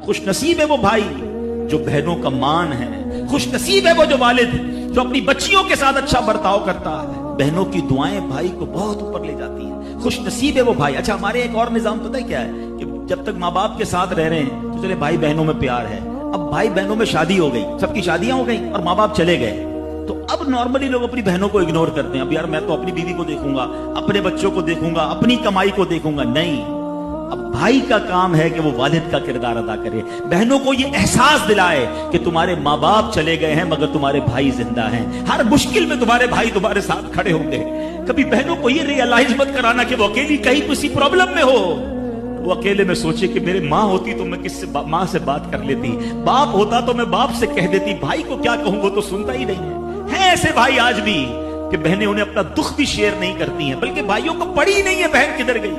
खुश नसीब है वो भाई जो बहनों का मान है, खुश नसीब है वो जो वालिद जो अपनी बच्चियों के साथ अच्छा बर्ताव करता है। बहनों की दुआएं भाई को बहुत ऊपर ले जाती हैं। खुश नसीब है वो भाई। अच्छा, हमारे एक और निजाम पता है क्या है कि जब तक माँ बाप के साथ रह रहे हैं तो चले भाई बहनों में प्यार है। अब भाई बहनों में शादी हो गई, सबकी शादियां हो गई और माँ बाप चले गए, तो अब नॉर्मली लोग अपनी बहनों को इग्नोर करते हैं। अब यार मैं तो अपनी बीवी को देखूंगा, अपने बच्चों को देखूंगा, अपनी कमाई को देखूंगा। नहीं, अब भाई का काम है कि वो वालिद का किरदार अदा करे, बहनों को ये एहसास दिलाए कि तुम्हारे माँ बाप चले गए हैं मगर तुम्हारे भाई जिंदा हैं। हर मुश्किल में तुम्हारे भाई तुम्हारे साथ खड़े होंगे। कभी बहनों को ये रियलाइज मत कराना कि वो अकेली कहीं किसी प्रॉब्लम में हो। वो अकेले में सोचे कि मेरी माँ होती तो मैं किससे माँ से बात कर लेती, बाप होता तो मैं बाप से कह देती, भाई को क्या कहूं वो तो सुनता ही नहीं है ऐसे भाई आज भी कि बहनें उन्हें अपना दुख भी शेयर नहीं करती हैं, बल्कि भाइयों को पड़ी ही नहीं है बहन किधर गई।